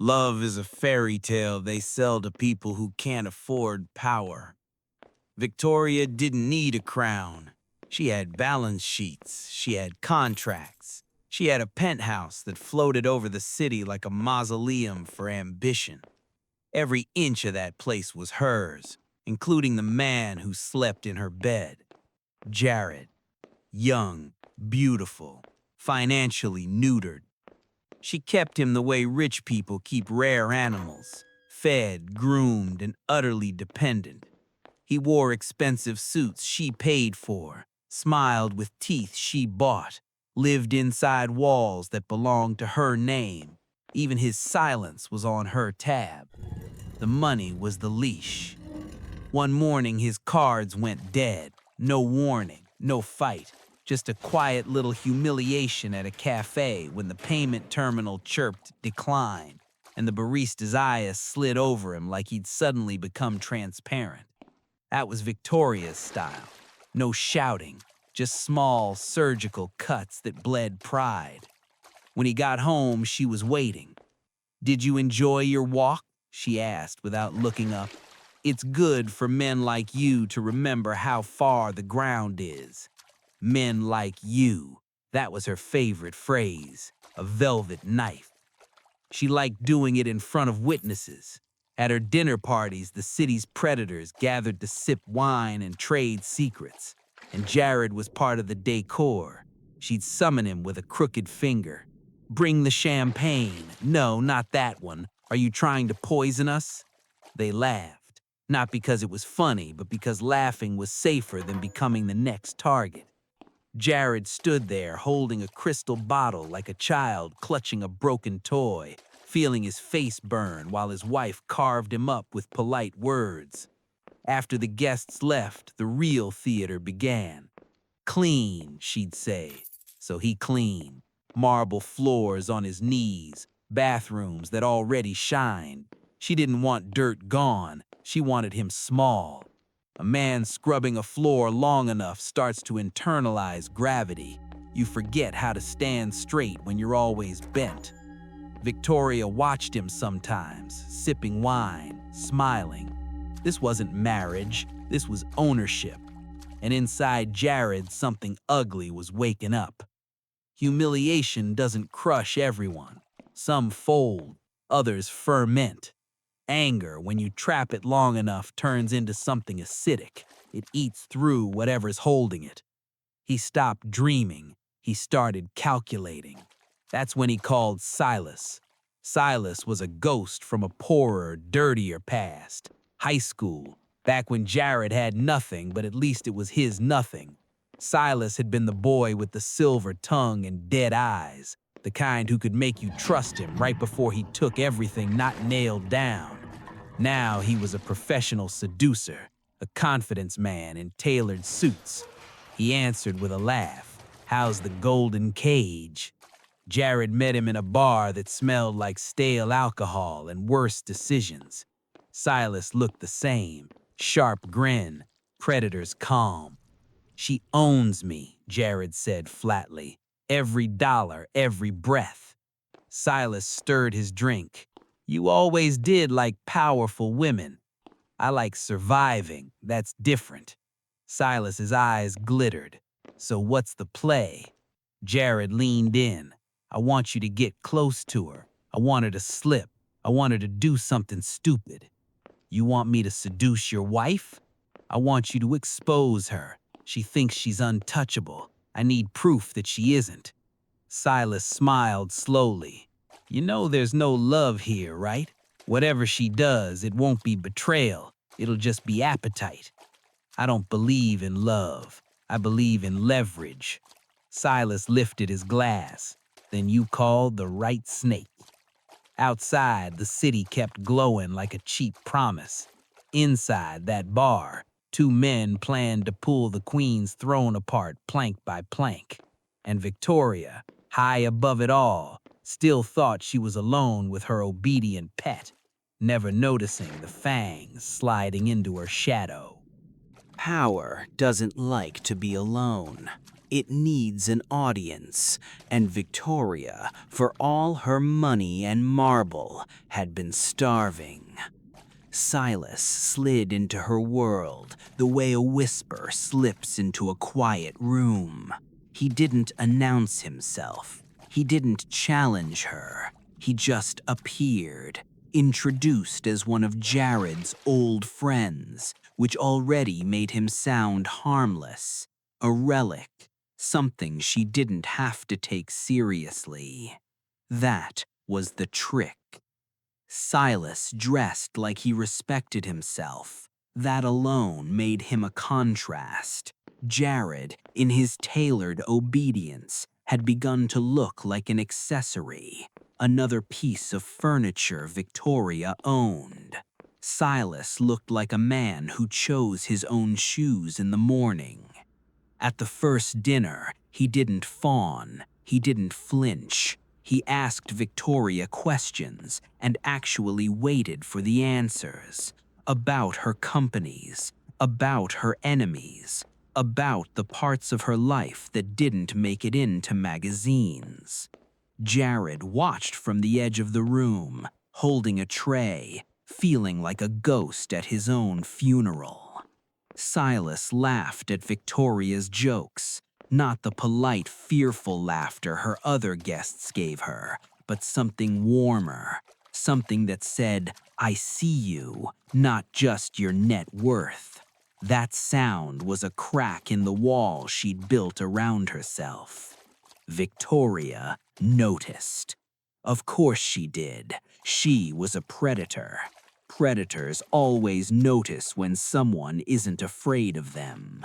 Love is a fairy tale they sell to people who can't afford power. Victoria didn't need a crown. She had balance sheets, she had contracts, she had a penthouse that floated over the city like a mausoleum for ambition. Every inch of that place was hers, including the man who slept in her bed. Jared, young, beautiful, financially neutered. She kept him the way rich people keep rare animals, fed, groomed, and utterly dependent. He wore expensive suits she paid for, smiled with teeth she bought, lived inside walls that belonged to her name. Even his silence was on her tab. The money was the leash. One morning his cards went dead. No warning, no fight. Just a quiet little humiliation at a cafe when the payment terminal chirped decline, and the barista's eyes slid over him like he'd suddenly become transparent. That was Victoria's style. No shouting, just small surgical cuts that bled pride. When he got home, she was waiting. "Did you enjoy your walk?" she asked without looking up. "It's good for men like you to remember how far the ground is." Men like you. That was her favorite phrase, a velvet knife. She liked doing it in front of witnesses. At her dinner parties, the city's predators gathered to sip wine and trade secrets, and Jared was part of the decor. She'd summon him with a crooked finger. "Bring the champagne. No, not that one. Are you trying to poison us?" They laughed, not because it was funny, but because laughing was safer than becoming the next target. Jared stood there holding a crystal bottle like a child clutching a broken toy, feeling his face burn while his wife carved him up with polite words. After the guests left, the real theater began. "Clean," she'd say. So he cleaned. Marble floors on his knees, bathrooms that already shined. She didn't want dirt gone, she wanted him small. A man scrubbing a floor long enough starts to internalize gravity. You forget how to stand straight when you're always bent. Victoria watched him sometimes, sipping wine, smiling. This wasn't marriage, this was ownership. And inside Jared, something ugly was waking up. Humiliation doesn't crush everyone. Some fold, others ferment. Anger, when you trap it long enough, turns into something acidic. It eats through whatever's holding it. He stopped dreaming. He started calculating. That's when he called Silas. Silas was a ghost from a poorer, dirtier past. High school, back when Jared had nothing, but at least it was his nothing. Silas had been the boy with the silver tongue and dead eyes, the kind who could make you trust him right before he took everything not nailed down. Now he was a professional seducer, a confidence man in tailored suits. He answered with a laugh. "How's the golden cage?" Jared met him in a bar that smelled like stale alcohol and worse decisions. Silas looked the same, sharp grin, predator's calm. "She owns me," Jared said flatly. "Every dollar, every breath." Silas stirred his drink. "You always did like powerful women. I like surviving, that's different." Silas's eyes glittered. "So what's the play?" Jared leaned in. "I want you to get close to her. I want her to slip. I want her to do something stupid." "You want me to seduce your wife?" "I want you to expose her. She thinks she's untouchable. I need proof that she isn't." Silas smiled slowly. "You know there's no love here, right? Whatever she does, it won't be betrayal. It'll just be appetite." "I don't believe in love. I believe in leverage." Silas lifted his glass. "Then you called the right snake." Outside, the city kept glowing like a cheap promise. Inside that bar, two men planned to pull the queen's throne apart plank by plank. And Victoria, high above it all, still thought she was alone with her obedient pet, never noticing the fangs sliding into her shadow. Power doesn't like to be alone. It needs an audience, and Victoria, for all her money and marble, had been starving. Silas slid into her world the way a whisper slips into a quiet room. He didn't announce himself. He didn't challenge her. He just appeared, introduced as one of Jared's old friends, which already made him sound harmless, a relic, something she didn't have to take seriously. That was the trick. Silas dressed like he respected himself. That alone made him a contrast. Jared, in his tailored obedience, had begun to look like an accessory, another piece of furniture Victoria owned. Silas looked like a man who chose his own shoes in the morning. At the first dinner, he didn't fawn, he didn't flinch. He asked Victoria questions and actually waited for the answers. About her companies, about her enemies, about the parts of her life that didn't make it into magazines. Jared watched from the edge of the room, holding a tray, feeling like a ghost at his own funeral. Silas laughed at Victoria's jokes, not the polite, fearful laughter her other guests gave her, but something warmer, something that said, "I see you, not just your net worth." That sound was a crack in the wall she'd built around herself. Victoria noticed. Of course she did. She was a predator. Predators always notice when someone isn't afraid of them.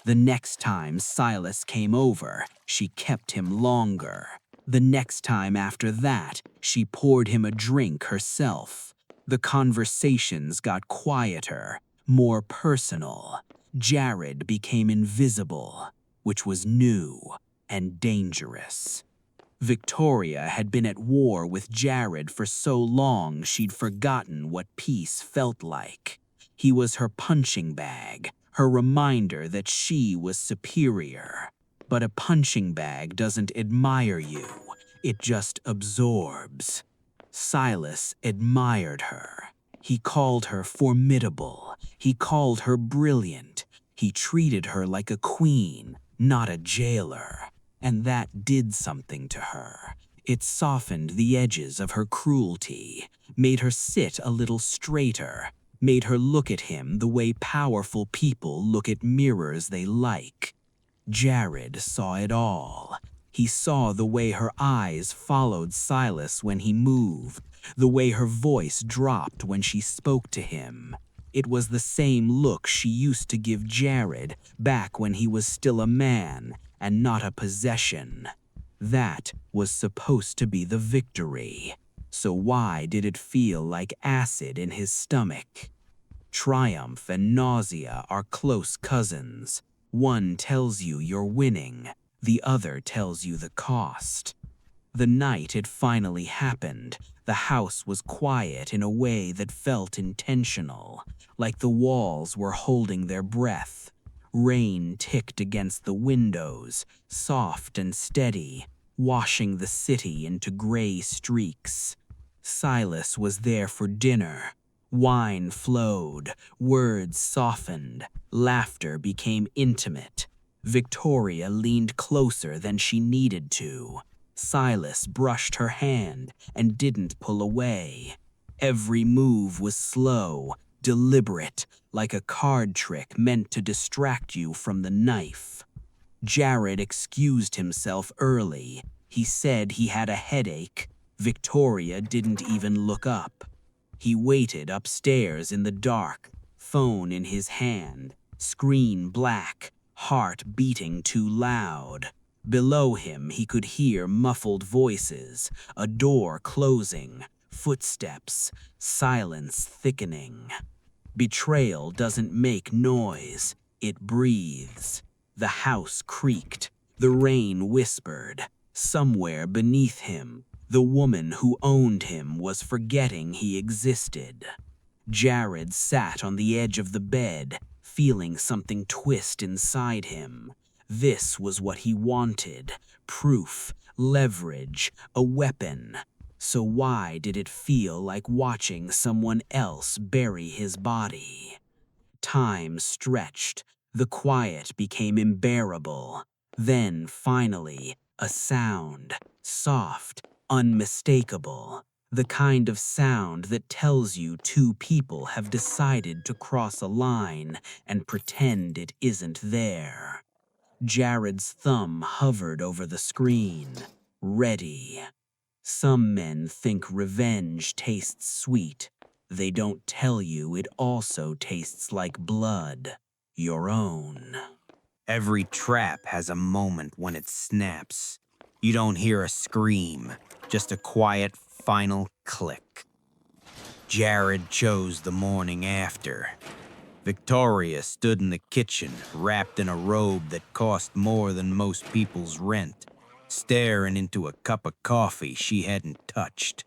The next time Silas came over, she kept him longer. The next time after that, she poured him a drink herself. The conversations got quieter, more personal. Jared became invisible, which was new and dangerous. Victoria had been at war with Jared for so long she'd forgotten what peace felt like. He was her punching bag, her reminder that she was superior. But a punching bag doesn't admire you, it just absorbs. Silas admired her. He called her formidable. He called her brilliant. He treated her like a queen, not a jailer. And that did something to her. It softened the edges of her cruelty, made her sit a little straighter, made her look at him the way powerful people look at mirrors they like. Jared saw it all. He saw the way her eyes followed Silas when he moved, the way her voice dropped when she spoke to him. It was the same look she used to give Jared back when he was still a man and not a possession. That was supposed to be the victory. So why did it feel like acid in his stomach? Triumph and nausea are close cousins. One tells you you're winning, the other tells you the cost. The night it finally happened, the house was quiet in a way that felt intentional, like the walls were holding their breath. Rain ticked against the windows, soft and steady, washing the city into gray streaks. Silas was there for dinner. Wine flowed, words softened, laughter became intimate. Victoria leaned closer than she needed to. Silas brushed her hand and didn't pull away. Every move was slow, deliberate, like a card trick meant to distract you from the knife. Jared excused himself early. He said he had a headache. Victoria didn't even look up. He waited upstairs in the dark, phone in his hand, screen black, heart beating too loud. Below him he could hear muffled voices, a door closing, footsteps, silence thickening. Betrayal doesn't make noise, it breathes. The house creaked, the rain whispered. Somewhere beneath him, the woman who owned him was forgetting he existed. Jared sat on the edge of the bed, feeling something twist inside him. This was what he wanted: proof, leverage, a weapon. So why did it feel like watching someone else bury his body? Time stretched. The quiet became unbearable. Then, finally, a sound, soft, unmistakable. The kind of sound that tells you two people have decided to cross a line and pretend it isn't there. Jared's thumb hovered over the screen. Ready. Some men think revenge tastes sweet. They don't tell you it also tastes like blood. Your own. Every trap has a moment when it snaps. You don't hear a scream, just a quiet final click. Jared chose the morning after. Victoria stood in the kitchen, wrapped in a robe that cost more than most people's rent, staring into a cup of coffee she hadn't touched.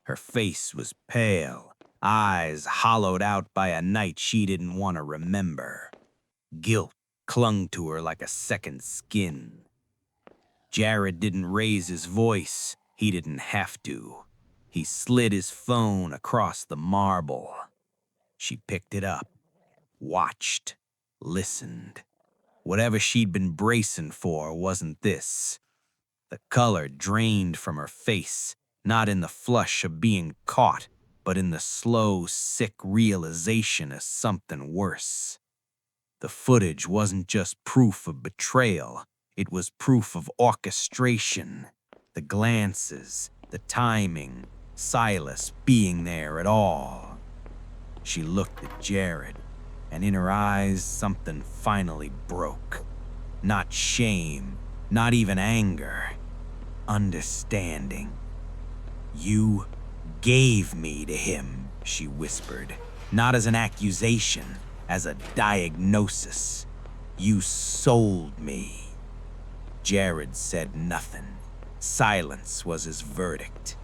Her face was pale, eyes hollowed out by a night she didn't want to remember. Guilt clung to her like a second skin. Jared didn't raise his voice. He didn't have to. He slid his phone across the marble. She picked it up, watched, listened. Whatever she'd been bracing for wasn't this. The color drained from her face, not in the flush of being caught, but in the slow, sick realization of something worse. The footage wasn't just proof of betrayal, it was proof of orchestration. The glances, the timing, Silas being there at all. She looked at Jared, and in her eyes something finally broke. Not shame, not even anger. Understanding. "You gave me to him," she whispered, not as an accusation, as a diagnosis. "You sold me." Jared said nothing. Silence was his verdict.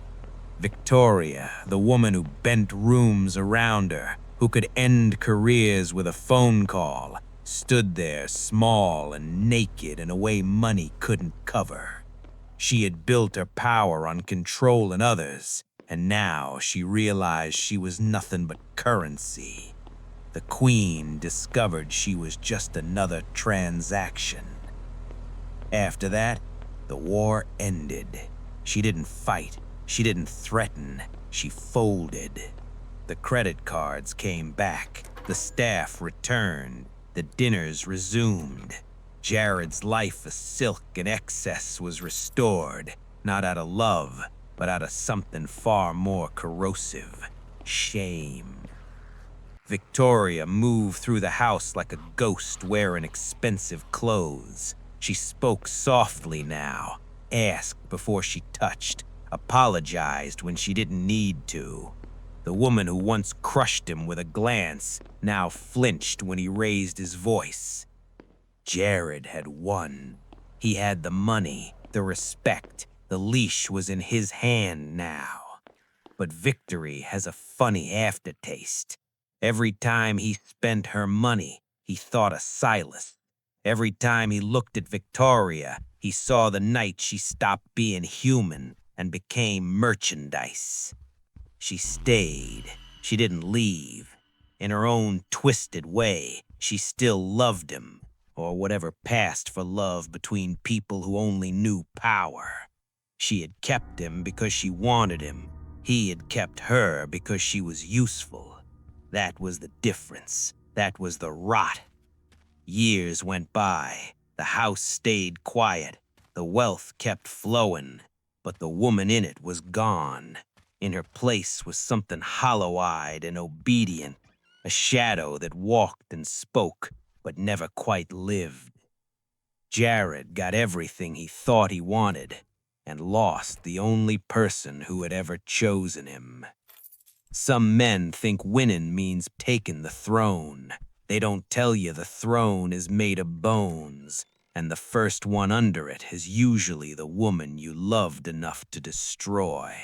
Victoria, the woman who bent rooms around her, who could end careers with a phone call, stood there small and naked in a way money couldn't cover. She had built her power on controlling others, and now she realized she was nothing but currency. The Queen discovered she was just another transaction. After that, the war ended. She didn't fight. She didn't threaten. She folded. The credit cards came back. The staff returned. The dinners resumed. Jared's life of silk and excess was restored, not out of love, but out of something far more corrosive: shame. Victoria moved through the house like a ghost wearing expensive clothes. She spoke softly now, asked before she touched, apologized when she didn't need to. The woman who once crushed him with a glance now flinched when he raised his voice. Jared had won. He had the money, the respect. The leash was in his hand now. But victory has a funny aftertaste. Every time he spent her money, he thought of Silas. Every time he looked at Victoria, he saw the night she stopped being human and became merchandise. She stayed. She didn't leave. In her own twisted way, she still loved him, or whatever passed for love between people who only knew power. She had kept him because she wanted him. He had kept her because she was useful. That was the difference. That was the rot. Years went by. The house stayed quiet. The wealth kept flowing. But the woman in it was gone. In her place was something hollow-eyed and obedient, a shadow that walked and spoke, but never quite lived. Jared got everything he thought he wanted, and lost the only person who had ever chosen him. Some men think winning means taking the throne. They don't tell you the throne is made of bones, and the first one under it is usually the woman you loved enough to destroy.